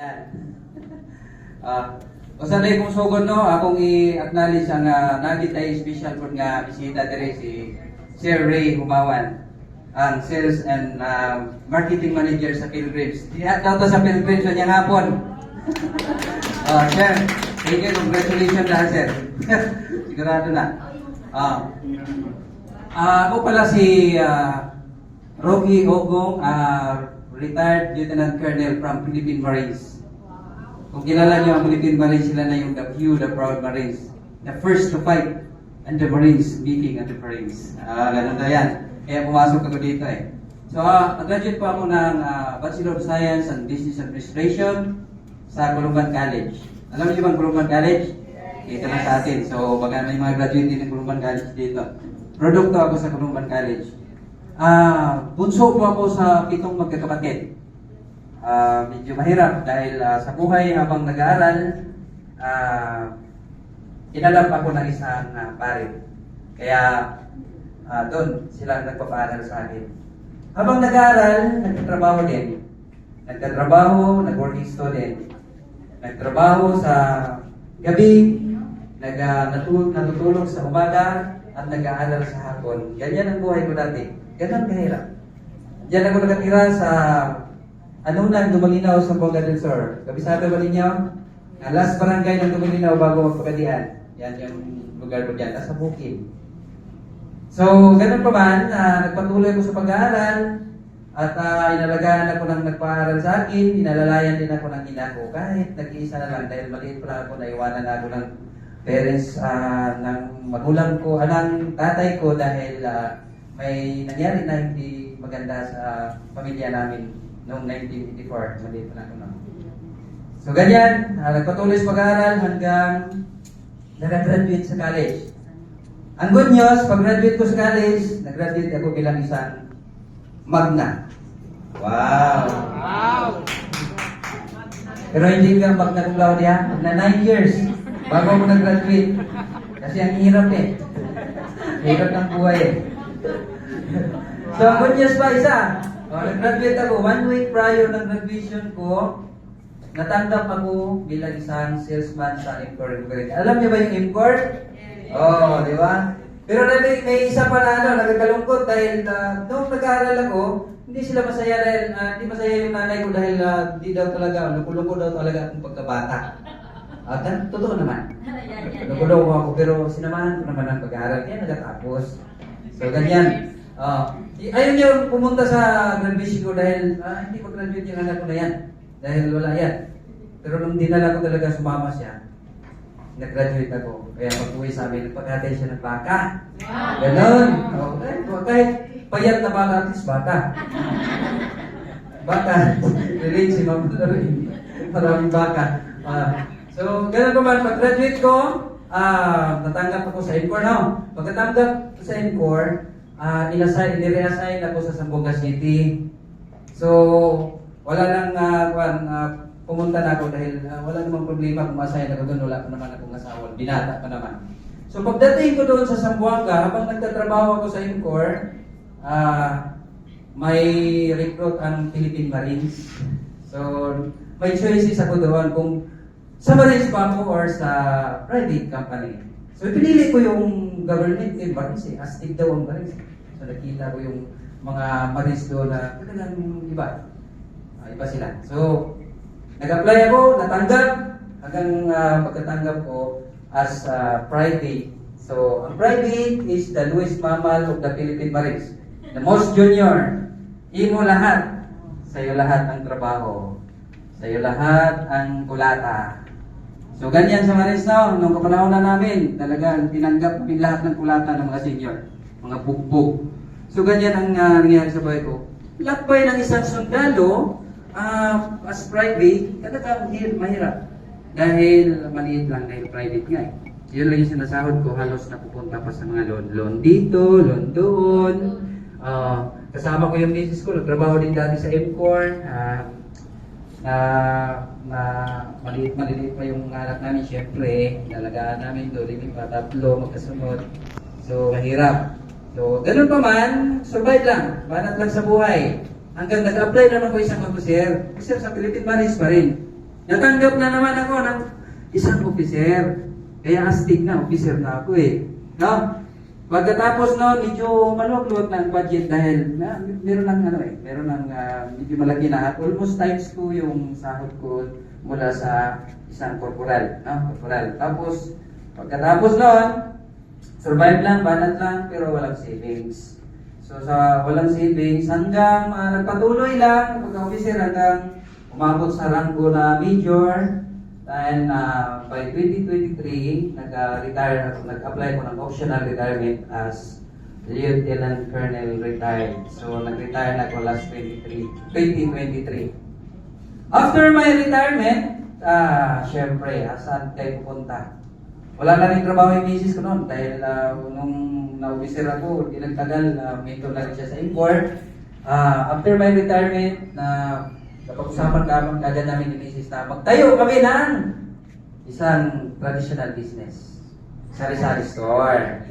Yan. Usanay kong sugod no, akong i-acknowledge ang nagitay special po nga bisita dire si Sir Ray Humawan, ang Sales and Marketing Manager sa Pilgrims. Diya daw to sa Pilgrims sa niyang hapon. Sir, thank you, congratulations lahat sir. Sigurado na. Ako pala si Rocky Ogong, retired Lieutenant Colonel from Philippine Marines. Kung kilala niyo ang Philippine Marines, sila na yung the few, the proud Marines. The first to fight, and the Marines speaking at the Marines. Ganun na yan. Kaya pumasok ako dito eh. So, nag-graduate po ako ng Bachelor of Science and Business Administration sa Columban College. Alam niyo ba ang Columban College? Ito lang sa atin. So, baka may mga graduate din ng Columban College dito. Produkto ako sa Columban College. Bunso po ako sa 7 magkakapatid. Medyo mahirap dahil sa buhay habang nag-aaral, kinalap ako ng isang pare. Kaya doon sila nagpapaaral sa akin. Habang nag-aaral, nagtatrabaho din. Nagtatrabaho, nag-working student. Nagtrabaho sa gabi, natutulog sa umaga, at nag-aaral sa hapon. Ganyan ang buhay ko dati. Ganyan kahirap. Diyan ako nakatira sa Anunan, Dumalinaw sa Boga del Sur. Kabisado ba ninyo? Last barangay ng Dumalinaw bago magpagadian. Yan yung lugar ko dyan. Nasa bukid. So, ganun pa man, nagpatuloy ko sa pag-aaral at inalagaan ako ng nagpaaral sa akin, inalalayan din ako ng ina ko. Kahit nag-iisa na lang dahil maliit pa ako, naiwanan na ako ng parents ng magulang ko, ng tatay ko dahil may nangyari na hindi maganda sa pamilya namin noong 1984. Maliit pa ako noon. So ganyan, nagpatuloy sa pag-aaral hanggang nag-graduate sa college. Ang good news, pag-graduate ko sa college, nag-graduate ako bilang isang magna. Wow! Wow! Pero hindi ka magna cum laude ha? Magna 9 years bago ako nag-graduate. Kasi ang hirap eh. Hirap ng buhay eh. So, ang good news pa isa. Nag-graduate ako. 1 week prior ng graduation ko, natanggap ako bilang isang salesman sa Import. Alam niyo ba yung Import? Oo, di ba? Pero may isa pa na nagkalungkot dahil noong nag-aaral ako, hindi sila masaya dahil hindi masaya yung nanay ko dahil hindi daw talaga, nakulungkot daw talaga akong pagkabata. Totoo naman. Nakulungkot ako pero sinamahan ko naman ang pag-aaral kaya nagatapos. So ganyan. Ayaw niyo pumunta sa graduation ko dahil hindi mag-graduate yung anak ko na yan. Dahil wala yan. Pero nung dinala ko talaga sumama siya, nag-graduate ako. Kaya pag-uwi sa amin, nagpagkatay siya ng baka. Ganon. Kahit payat na baka, at least baka. Baka. Relate si Ma'am Lorraine. Maraming baka. So, ganon ko man. Pag-graduate ko, natanggap ako sa ENCOR now. Pagkatanggap ko sa ENCOR, nireassign ako sa Zamboanga City. So, wala nang pumunta na ako dahil wala namang problema kung ma-assign ako doon. Wala pa naman akong asawa. Binata pa naman. So, pagdating ko doon sa Zamboanga, habang nagtatrabaho ako sa ENCOR, may recruit ang Philippine Marines. So, may choices ako doon kung sa Marines ba ako or sa private company. So, pinili ko yung government Marines eh. Astig daw ang Marines. So, nakita ko yung mga Marines doon na talagang iba. Iba sila. So, nag-apply ako, natanggap, hanggang pagkatanggap ko as private. So, ang private is the lowest mammal of the Philippine Marines. The most junior. Imo lahat. Sa'yo lahat ang trabaho. Sa'yo lahat ang kulata. So, ganyan sa Marines now. Nung kapanahon na namin, talagang tinanggap namin lahat ng kulata ng mga senior. Mga bugbog. So, ganyan ang nangyari sa buhay ko. Lakbay ng isang sundalo, as private, talagang mahirap. Dahil maliit lang, dahil private nga eh. Yun lang yung sinasahod ko, halos napupunta pa sa mga loan dito, loan doon. Kasama ko yung misis ko, nagtrabaho din dati sa ENCOR. Maliit pa yung anak namin, syempre. Nalagaan namin doon, hindi pa tatlo, magkasunod. So, mahirap. So, ganun pa man, survive lang. Banat lang sa buhay. Hanggang nag-apply naman ko isang mag-officer sa Philippine Marines pa rin. Natanggap na naman ako ng isang officer. Kaya astig na, officer na ako eh. No? Pagkatapos no, medyo maluwag-luwag na ang budget dahil meron ng medyo malaki na. Almost times 2 yung sahod ko mula sa isang corporal. No? Corporal. Tapos, pagkatapos noon, survive lang, banat lang, pero walang savings. So sa walang savings, hanggang nagpatuloy lang, pagka-officer hanggang umabot sa ranggo na major. Dahil by 2023, nag-retire ako, nag-apply ko ng optional retirement as Lieutenant Colonel retired. So nag-retire na ako last 2023. After my retirement, syempre, asan kayo pupunta? Wala na rin trabaho yung misis ko noon dahil nung na-officer ako, di nagtagal, mentor na rin siya sa import. After my retirement, napag-usapan agad namin ni misis na magtayo kami ng isang traditional business. Sari-sari store.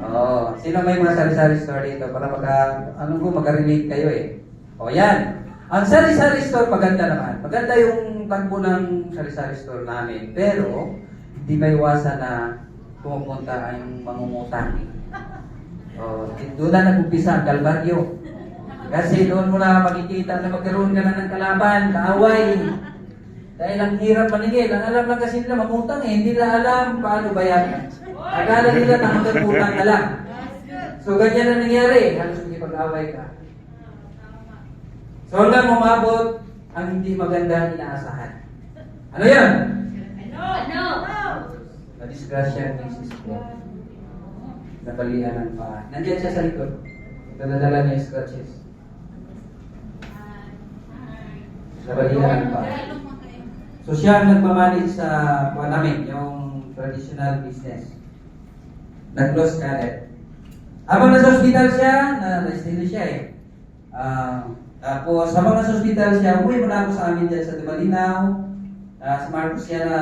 Oh, sino may mga sari-sari store dito para magka-relate kayo eh. O yan. Ang sari-sari store maganda naman. Maganda yung takbo ng sari-sari store namin. Pero, hindi may iwasan na pumupunta ang mangungutang. Doon na nag-umpisa ang kalbaryo. Kasi doon mo na makikita na magkaroon ka na ng kalaban, kaaway. Dahil ang hirap maningil. Ang alam lang kasi nila mangutang eh. Hindi nila alam paano bayaran. Akala nila na hanggang utang ka lang. So ganyan na nangyari. Halos hindi pag-away ka. So hanggang umabot ang hindi maganda inaasahan. Ano yan? Ano? Na-disgrasya ang misis ko. Nabalian ng paa. Nandiyan siya sa likod. Daladala niya yung scratches. Nabalian ng paa. So siya ang nagmamanage sa namin, yung traditional business. Nag-close cadet. Habang nasa hospital siya, na-stay siya eh. Tapos habang nasa hospital siya, umuwi muna ako sa amin dyan sa Dumalinaw. Sa Marcos siya na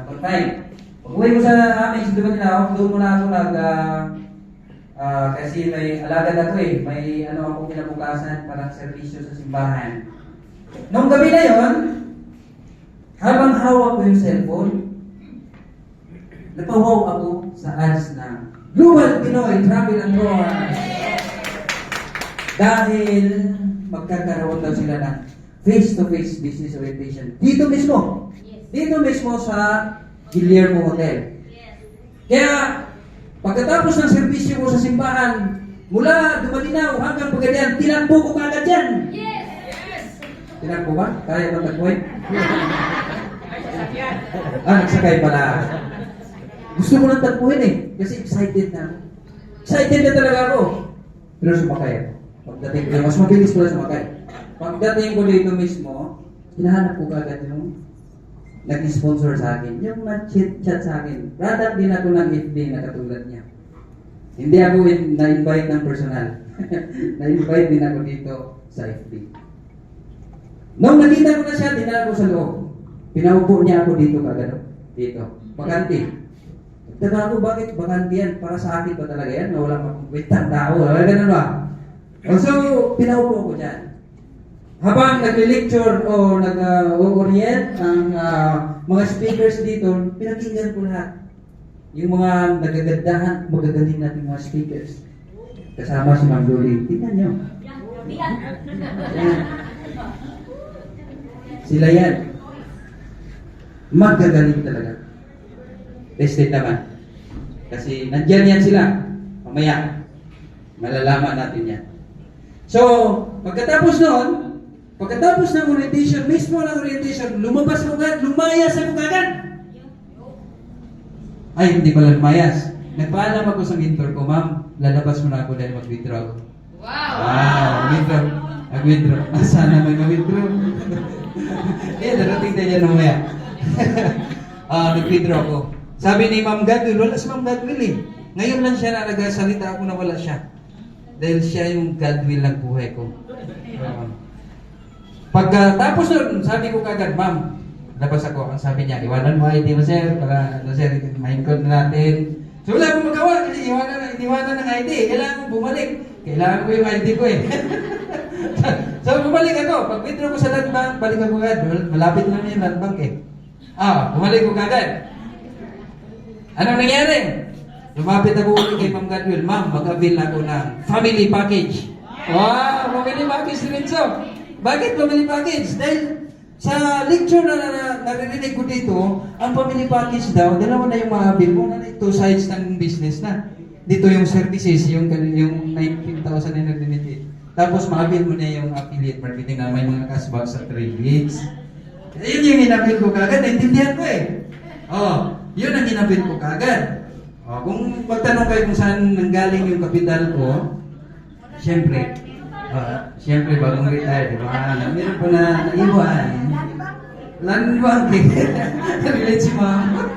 confine. Pag-uwi ko sa amin sa Dumalinaw, doon muna ako kasi may alagad ako eh. May ako kinabukasan, parang servisyo sa simbahan. Nung gabi na yon, habang hawak ko yung cellphone, napawaw ako sa ads na Global Pinoy Travel and Tour. Dahil magkakaroon daw sila ng face-to-face business orientation. Dito mismo. Dito mismo sa Guillermo Hotel. Kaya, pagkatapos ng serbisyo ko sa simbahan, mula Dumalinaw hanggang Pagadian, tinakbo ko kagad dyan. Tinakbo ba? Kaya ba tagpuin? Nagsakay pala. Gusto ko nang tagpuin eh. Kasi excited na ako. Excited na talaga ako. Pero sumakay ako. Pagdating ko, mas mabilis pala sumakay. Pagdating ko dito mismo, hinahanap ko kagad yung nag-sponsor sa akin. Yung nag-chat sa akin. Rather din ako ng FB na katulad niya. Hindi ako na-invite ng personal. Na-invite din ako dito sa FB. Nung nakita ko na siya, dinala ko sa loob. Pinaupo niya ako dito kagad. Dito. Bakante. Tanda ako, bakit bakante yan? Para sa akin ba talaga yan? Na walang makukwitang tao. Ganun ba? So, pinaupo ko dyan. Habang nag-lecture o nag-orient ang mga speakers dito, pinakinggan ko lahat. Yung mga nagagandahan, magagaling natin mga speakers. Kasama si Ma'am Dolly. Tingnan nyo. Yan. Sila yan. Magagaling talaga. Tested naman. Kasi nandyan yan sila. Mamaya, malalaman natin yan. So, pagkatapos ng orientation, mismo ng orientation, lumabas ko agad, lumayas ako agad. Ay, hindi pala lumayas. Nagpaalam ako sa mentor ko, ma'am, lalabas mo na ako dahil mag-withdraw ako. Wow! Mag-withdraw. Sana may mag-withdraw. Darating na yan mamaya. Nag-withdraw ako. Sabi ni Ma'am Godwill, wala si Ma'am Godwill eh. Ngayon lang siya na nagsalita ako na wala siya. Dahil siya yung Godwill ng buhay ko. Pagkatapos nun, sabi ko kagad, ma'am, labas ako. Ang sabi niya, iwanan mo ID mo, sir, para, sir, ma-encode na natin. So wala akong magawa kasi iwanan ng ID. Kailangan ko bumalik. Kailangan ko yung ID ko eh. So, bumalik ako. Pag withdraw ko sa land bank, balik ako agad. Malapit lang yung land bank eh. Bumalik ko agad. Anong nangyari? Lumapit ako ulit kay Ma'am Godwill. Ma'am, mag-avail ako ng family package. Wow, family package rin so. Bakit family package? Dahil sa lecture na naririnig ko dito, ang family package daw, dalawa na yung ma-avail mo na two sides ng business na. Dito yung services, yung 19,000 na nag-limited. Tapos ma-avail mo na yung affiliate marketing na may mga cashback sa 3 weeks. Yun yung in-avail ko kagad, naintindihan ko eh. Yun ang in-avail ko kagad. Kung magtanong kayo kung saan nanggaling yung kapital ko, siyempre bagong retire, di ba? Meron po na naiwan. Land bank eh. Relate si Mama.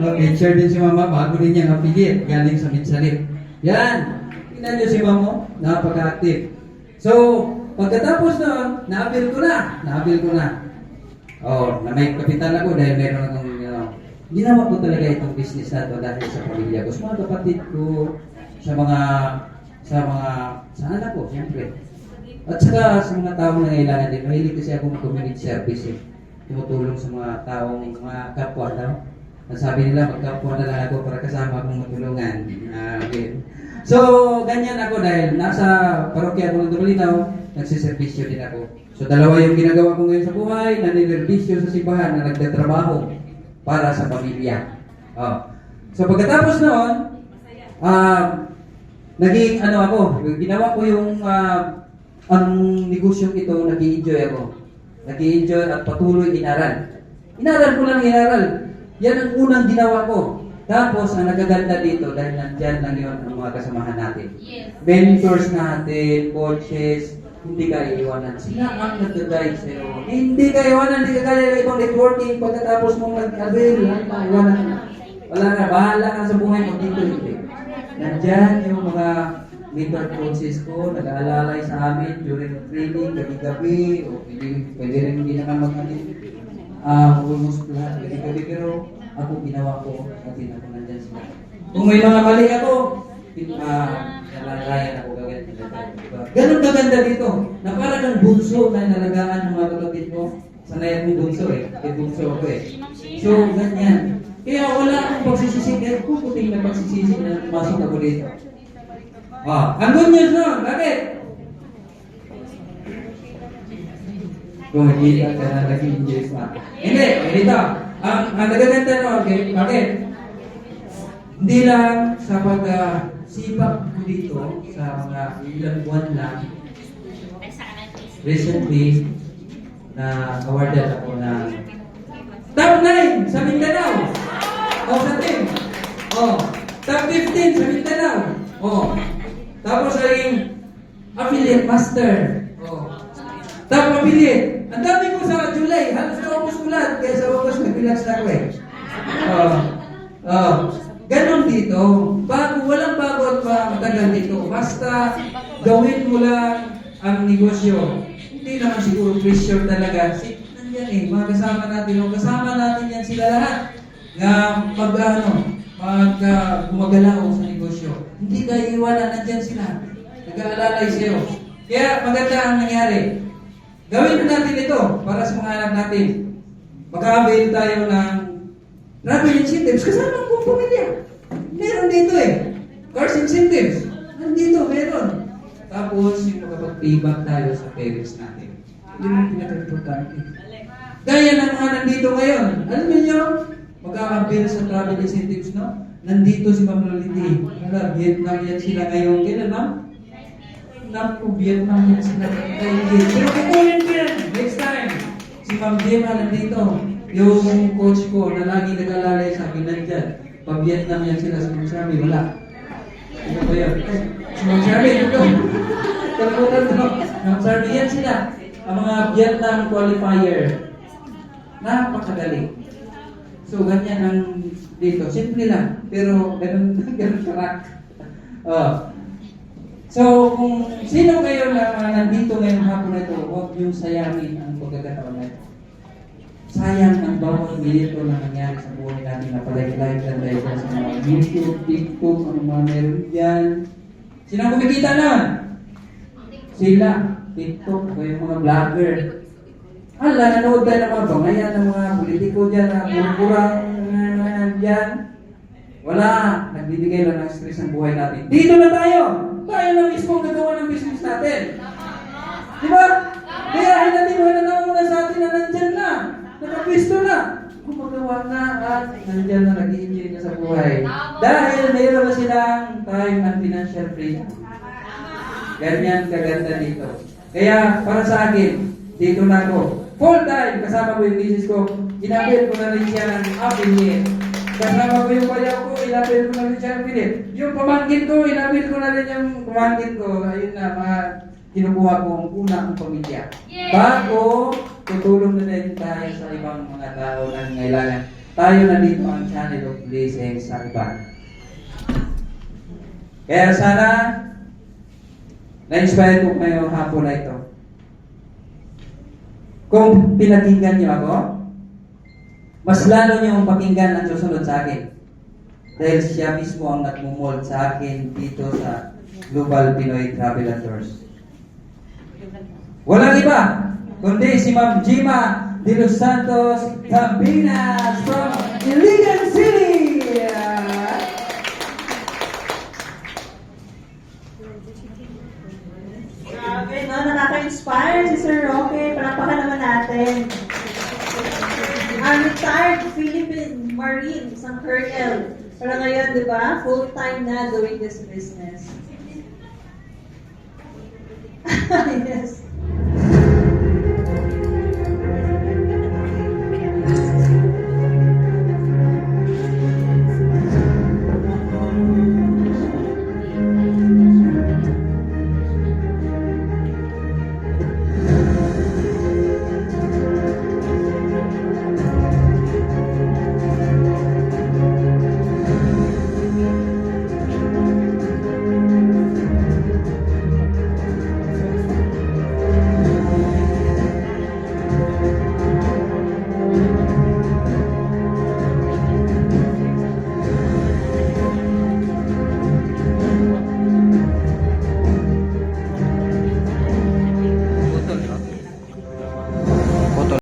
Okay, share din si Mama, bago rin niyang affiliate, galing sa Mitsalit. Yan. Tingnan niyo si Mama, napaka-active. So, pagkatapos na, na-avail ko na. Na may kapital ako dahil meron akong, ginawa ko talaga itong business na ito dahil sa pamilya ko, sa mga kapatid ko, sa anak ko, siyempre. At saka sa mga taong nangailangan din, mahilig kasi ako mag-community service eh. Tumutulong sa mga taong, mga kapwa daw. Sabi nila, magkapwa na lang ako para kasama akong matulungan. Okay. So, ganyan ako dahil nasa parokya ako ng Dumalinaw, nagsiservisyo din ako. So, dalawa yung ginagawa ko ngayon sa buhay, naninirbisyo sa simbahan na nagtatrabaho para sa pamilya. So, pagkatapos noon, naging ginawa ko yung ang negosyong ito, nag-i-enjoy ako. Nag-i-enjoy at patuloy inaral. Inaral. Yan ang unang ginawa ko. Tapos, ang nagaganda dito, dahil nandyan lang yun ang mga kasamahan natin. Mentors natin, coaches, hindi ka iiwanan. Sila ang nag-guide sa'yo. Hindi ka iiwanan, hindi ka kaya ibang networking. Pagkatapos mong mag-avail, iwanan na. Wala na, bahala ka sa buhay mo dito. Hindi. Nandyan yung mga mentor coaches ko, nag-aalalay sa amin during training, gabi-gabi, o pwede rin hindi naman almost lahat, gabi-gabi, pero ako ginawa ko, pati ako nandyan sila. Kung may mga mali ako, nalalayan ako gagawin. Ganun kaganda dito, na parang ang bunso na nalagaan ng mga kapatid mo. Sanay akong bunso eh, bunso ako eh. So, ganyan. Kaya wala akong pagsisisi, kaya puputing na pagsisisi na masok ako dito. Ang good news nun, bakit? Kung hindi ka na nag-enjoy pa. Hindi, ganito. Ang nagaganda nun, okay, bakit? Hindi lang sa pag-sipag ko dito, sa mga ilang buwan lang, recently, na awarded ako ng top 9 sa Mindanao. Sa team. Top 15 sa Mindanao. Tapos naging affiliate master. Top affiliate. Ang dami ko sa July. Halos na August ko lahat. Kaya sa August nag-relax na ako eh. Ganon dito. Walang bago at matagal dito. Basta gawin mo lang ang negosyo. Hindi naman siguro pressure talaga. Nandiyan eh. Mga kasama natin. Kasama natin yan sila lahat. Na gumagalaw sa negosyo. Hindi kayo iwanan, nandyan sila. Nag-aalalay sa'yo. Kaya maganda ang nangyari. Gawin natin ito para sa mga anak natin. Mag-avail tayo ng travel incentives kasama ang buong pamilya. Meron dito eh. Cars incentives. Nandito, meron. Tapos yung makapag-payback tayo sa parents natin. Yun ang pinaka-importante. Gaya ng mga nandito ngayon. Alam niyo, magkakabil sa travel incentives, no? Nandito si Ma'am Loliti. Vietnam yan sila ngayon. Kailan, ma'am? Naku, Vietnam yan sila. Pero kukunin ko yan. Next time. Si Ma'am Gemma nandito. Yung coach ko na lagi nag-alalay sa akin nandyan. Pag Vietnam yan sila, si Ma'am Charmy, wala. Ano ba yan? Si Ma'am Charmy, ito. Kalputan to. Ma'am Charmy, yan sila. Ang mga Vietnam qualifier. Napakagaling. So, ganyan ang dito. Simple lang. Pero, ganun karak. So, kung sino kayo na nandito ngayong hapon na ito, huwag yung sayangin ang pagkakataon na ito. Sayang ang bawat minuto na nangyari sa buhay natin na palike-like lang dahil sa mga YouTube, TikTok, ano mga meron dyan. Sino ang kumikita nun? Sila. TikTok o yung mga vlogger. Hala, nanood tayo ng mga bangayan ng mga politiko dyan na kurang dyan. Wala, nagbibigay lang ng stress ng buhay natin. Dito na tayo! Tayo na mismo gagawa ng business natin. Di ba? Kaya hinatinuhan na nauna sa atin na nandyan na. Nakapisto na. Gumagawa na at nandyan na nag-i-enjoy na sa buhay. Dahil mayroon na silang time and financial freedom. Ganyan kaganda dito. Kaya para sa akin, dito na ako. Full time, kasama ko yung misis ko. Inapil ko na rin siya ng affiliate. Kasama ko yung bayaw ko, inapil ko na rin siya ng affiliate. Yung pamangkin ko, inapil ko na rin yung pamangkin ko. Ayun na, mga kinukuha ko ang unang pamilya. Bago, tutulong na din tayo sa ibang mga tao na ngailangan. Tayo na dito ang channel of blessing sa iba. Kaya sana, na-inspire ko ngayong hapon na ito. Kung pinakinggan niyo ako, mas lalo niyo ang pakinggan ang susunod sa akin. Dahil siya mismo ang nagmumold sa akin dito sa Global Pinoy Travel and Tours. Walang iba, kundi si Ma'am Jima de los Santos Campinas from Iligan City! Grabe, no? Nakaka-inspire si Sir Roque. Palapakan naman natin. Ang retired Philippine Marine, isang colonel. Pero ngayon, di ba, full-time na doing this business. Yes.